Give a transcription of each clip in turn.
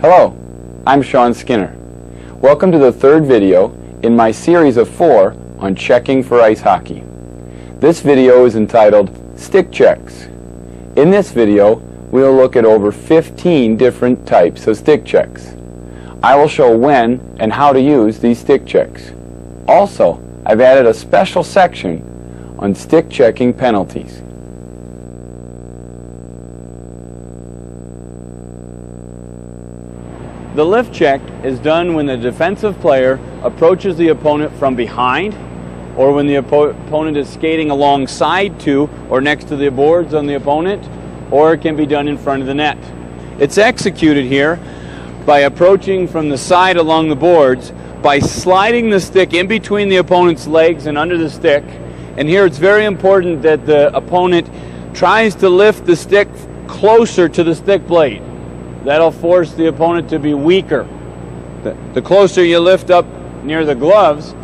Hello, I'm Sean Skinner. Welcome to the third video in my series of 4 on checking for ice hockey. This video is entitled Stick Checks. In this video, we'll look at over 15 different types of stick checks. I will show when and how to use these stick checks. Also, I've added a special section on stick checking penalties. The lift check is done when the defensive player approaches the opponent from behind, or when the opponent is skating alongside to or next to the boards on the opponent, or it can be done in front of the net. It's executed here by approaching from the side along the boards, by sliding the stick in between the opponent's legs and under the stick. And here it's very important that the opponent tries to lift the stick closer to the stick blade. That'll force the opponent to be weaker. The closer you lift up near the gloves,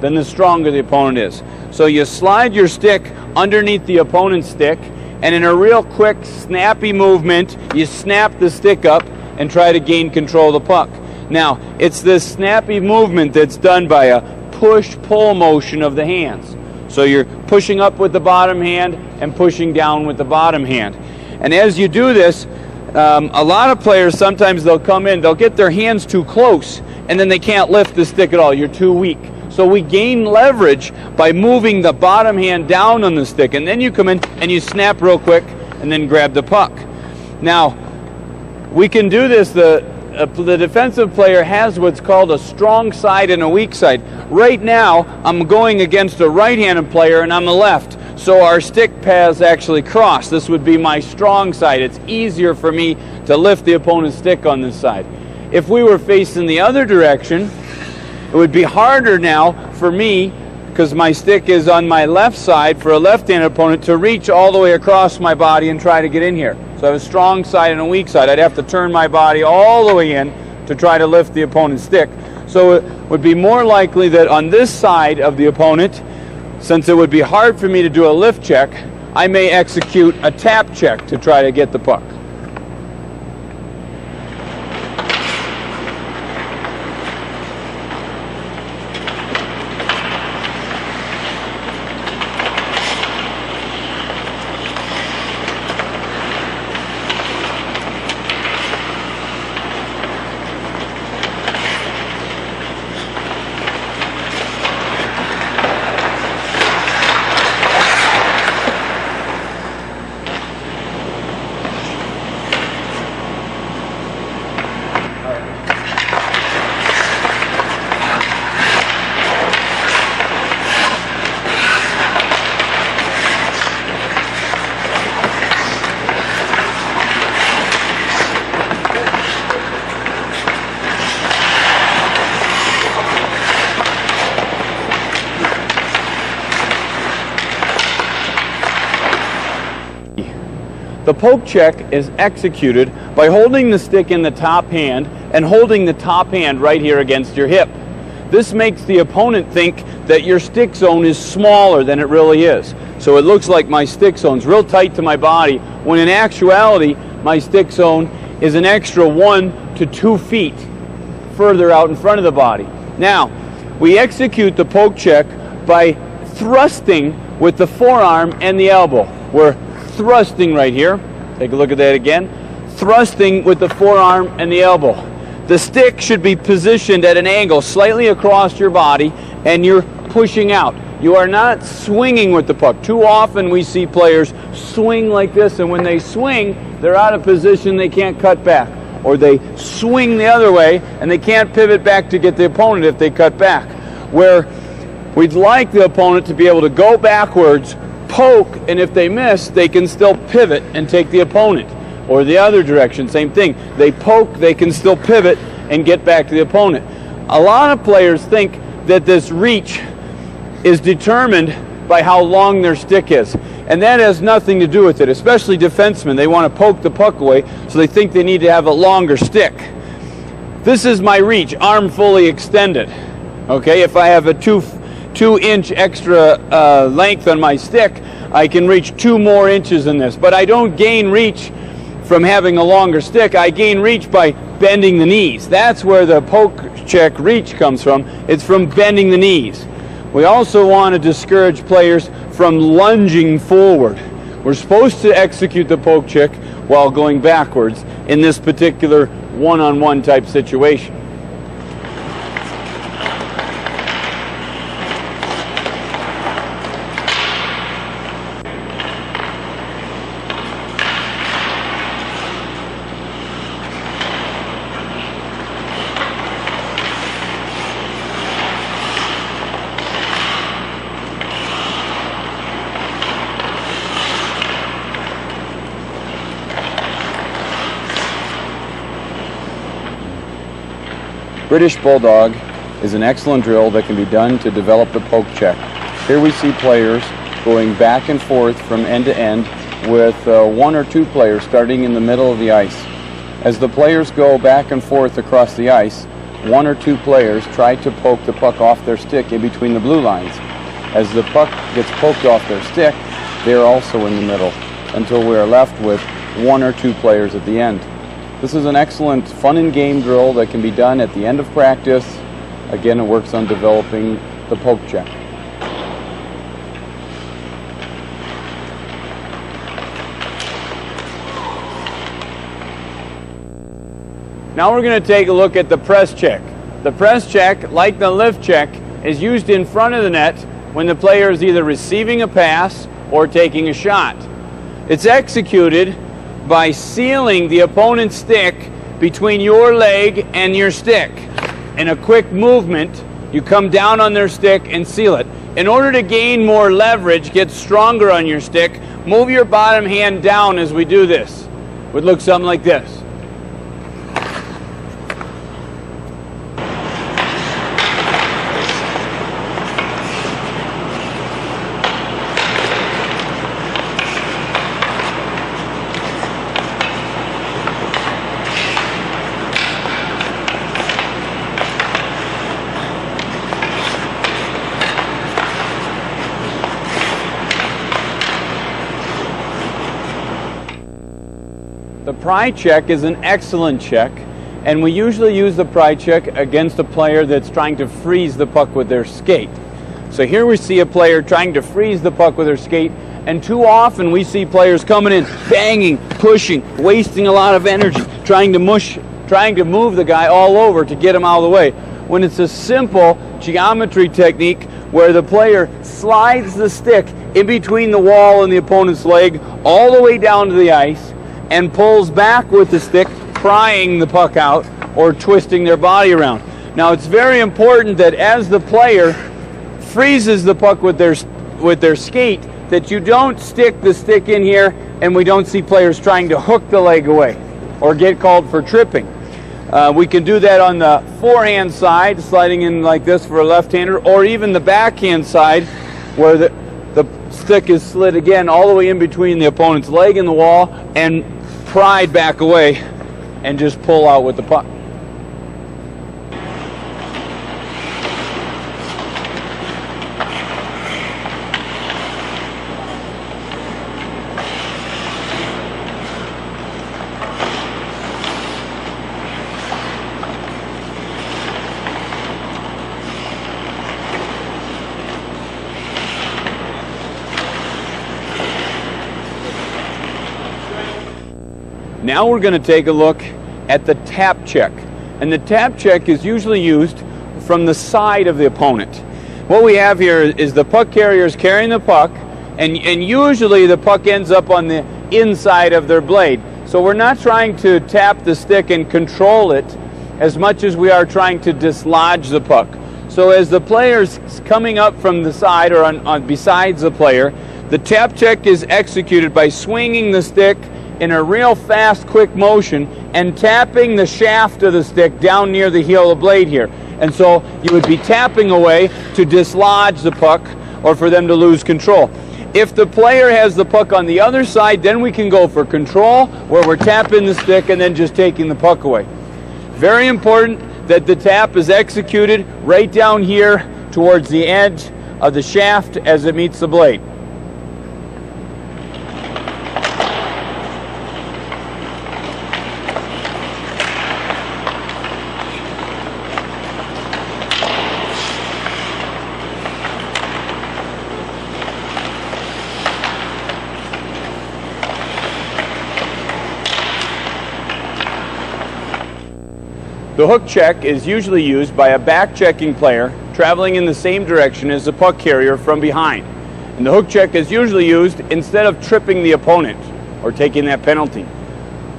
then the stronger the opponent is. So you slide your stick underneath the opponent's stick, and in a real quick, snappy movement, you snap the stick up and try to gain control of the puck. Now, it's this snappy movement that's done by a push-pull motion of the hands. So you're pushing up with the bottom hand and pushing down with the bottom hand. And as you do this, a lot of players, sometimes they'll come in, they'll get their hands too close, and then they can't lift the stick at all. You're too weak. So we gain leverage by moving the bottom hand down on the stick, and then you come in and you snap real quick and then grab the puck. Now, we can do this. The defensive player has what's called a strong side and a weak side. Right now, I'm going against a right-handed player and I'm the left. So our stick paths actually cross. This would be my strong side. It's easier for me to lift the opponent's stick on this side. If we were facing the other direction, it would be harder now for me, because my stick is on my left side, for a left-handed opponent to reach all the way across my body and try to get in here. So I have a strong side and a weak side. I'd have to turn my body all the way in to try to lift the opponent's stick. So it would be more likely that on this side of the opponent, since it would be hard for me to do a lift check, I may execute a tap check to try to get the puck. The poke check is executed by holding the stick in the top hand and holding the top hand right here against your hip. This makes the opponent think that your stick zone is smaller than it really is. So it looks like my stick zone's real tight to my body, when in actuality my stick zone is an extra 1 to 2 feet further out in front of the body. Now, we execute the poke check by thrusting with the forearm and the elbow. We're thrusting right here. Take a look at that again. Thrusting with the forearm and the elbow. The stick should be positioned at an angle slightly across your body, and you're pushing out. You are not swinging with the puck. Too often we see players swing like this, and when they swing, they're out of position, they can't cut back. Or they swing the other way, and they can't pivot back to get the opponent if they cut back. Where we'd like the opponent to be able to go backwards, poke, and if they miss, they can still pivot and take the opponent. Or the other direction, same thing. They poke, they can still pivot and get back to the opponent. A lot of players think that this reach is determined by how long their stick is. And that has nothing to do with it, especially defensemen. They want to poke the puck away, so they think they need to have a longer stick. This is my reach, arm fully extended. Okay, if I have a two inch extra length on my stick, I can reach 2 more inches in this. But I don't gain reach from having a longer stick. I gain reach by bending the knees. That's where the poke check reach comes from. It's from bending the knees. We also want to discourage players from lunging forward. We're supposed to execute the poke check while going backwards in this particular one-on-one type situation. British Bulldog is an excellent drill that can be done to develop the poke check. Here we see players going back and forth from end to end with 1 or 2 players starting in the middle of the ice. As the players go back and forth across the ice, 1 or 2 players try to poke the puck off their stick in between the blue lines. As the puck gets poked off their stick, they are also in the middle until we are left with 1 or 2 players at the end. This is an excellent fun and game drill that can be done at the end of practice. Again, it works on developing the poke check. Now we're going to take a look at the press check. The press check, like the lift check, is used in front of the net when the player is either receiving a pass or taking a shot. It's executed by sealing the opponent's stick between your leg and your stick. In a quick movement, you come down on their stick and seal it. In order to gain more leverage, get stronger on your stick, move your bottom hand down as we do this. It would look something like this. The pry check is an excellent check, and we usually use the pry check against a player that's trying to freeze the puck with their skate. So here we see a player trying to freeze the puck with their skate, and too often we see players coming in, banging, pushing, wasting a lot of energy, trying to move the guy all over to get him out of the way. When it's a simple geometry technique where the player slides the stick in between the wall and the opponent's leg all the way down to the ice, and pulls back with the stick, prying the puck out or twisting their body around. Now it's very important that as the player freezes the puck with their skate, that you don't stick the stick in here and we don't see players trying to hook the leg away or get called for tripping. We can do that on the forehand side, sliding in like this for a left-hander, or even the backhand side where the stick is slid again all the way in between the opponent's leg and the wall and pried back away and just pull out with the puck. Now we're going to take a look at the tap check. And the tap check is usually used from the side of the opponent. what we have here is the puck carrier is carrying the puck, and usually the puck ends up on the inside of their blade. So we're not trying to tap the stick and control it as much as we are trying to dislodge the puck. So as the player's coming up from the side or on besides the player, the tap check is executed by swinging the stick in a real fast, quick motion and tapping the shaft of the stick down near the heel of the blade here. And so you would be tapping away to dislodge the puck or for them to lose control. If the player has the puck on the other side, then we can go for control, where we're tapping the stick and then just taking the puck away. Very important that the tap is executed right down here towards the edge of the shaft as it meets the blade. The hook check is usually used by a back-checking player traveling in the same direction as the puck carrier from behind. And the hook check is usually used instead of tripping the opponent or taking that penalty.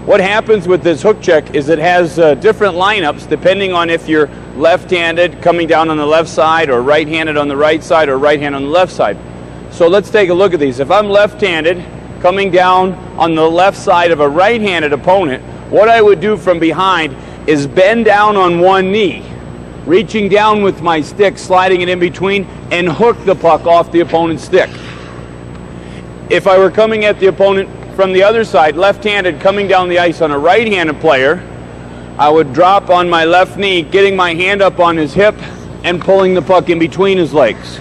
What happens with this hook check is it has different lineups depending on if you're left-handed coming down on the left side or right-handed on the right side or right-handed on the left side. So let's take a look at these. If I'm left-handed coming down on the left side of a right-handed opponent, what I would do from behind is bend down on one knee, reaching down with my stick, sliding it in between, and hook the puck off the opponent's stick. If I were coming at the opponent from the other side, left-handed, coming down the ice on a right-handed player, I would drop on my left knee, getting my hand up on his hip, and pulling the puck in between his legs.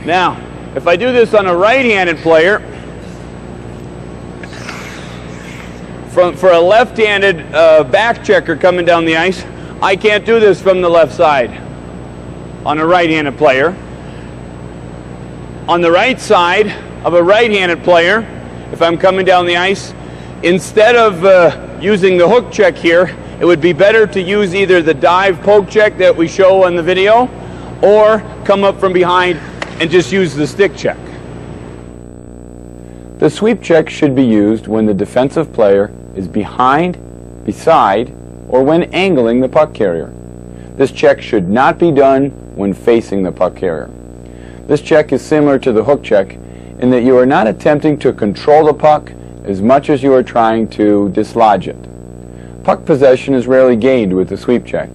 Now, if I do this on a right-handed player, for a left-handed back checker coming down the ice, I can't do this from the left side on a right-handed player. On the right side of a right-handed player, if I'm coming down the ice, instead of using the hook check here, it would be better to use either the dive poke check that we show on the video, or come up from behind and just use the stick check. The sweep check should be used when the defensive player is behind, beside, or when angling the puck carrier. This check should not be done when facing the puck carrier. This check is similar to the hook check in that you are not attempting to control the puck as much as you are trying to dislodge it. Puck possession is rarely gained with the sweep check.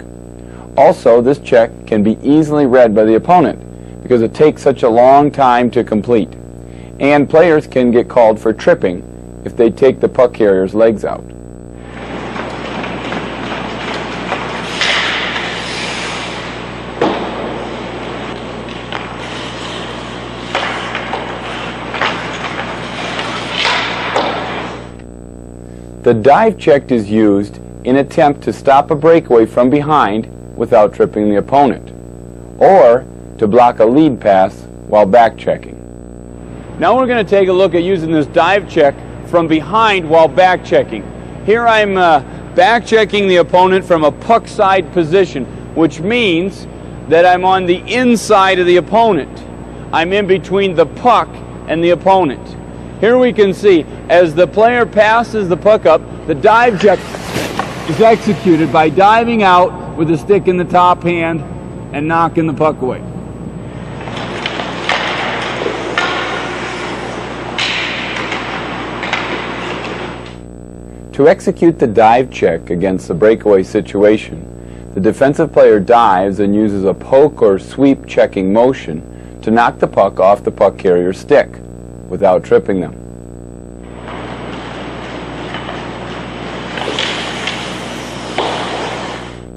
Also, this check can be easily read by the opponent because it takes such a long time to complete, and players can get called for tripping if they take the puck carrier's legs out. The dive check is used in attempt to stop a breakaway from behind without tripping the opponent, or to block a lead pass while back checking. Now we're going to take a look at using this dive check from behind while back checking. Here I'm back checking the opponent from a puck side position, which means that I'm on the inside of the opponent. I'm in between the puck and the opponent. Here we can see as the player passes the puck up, the dive check is executed by diving out with the stick in the top hand and knocking the puck away. To execute the dive check against the breakaway situation, the defensive player dives and uses a poke or sweep checking motion to knock the puck off the puck carrier's stick without tripping them.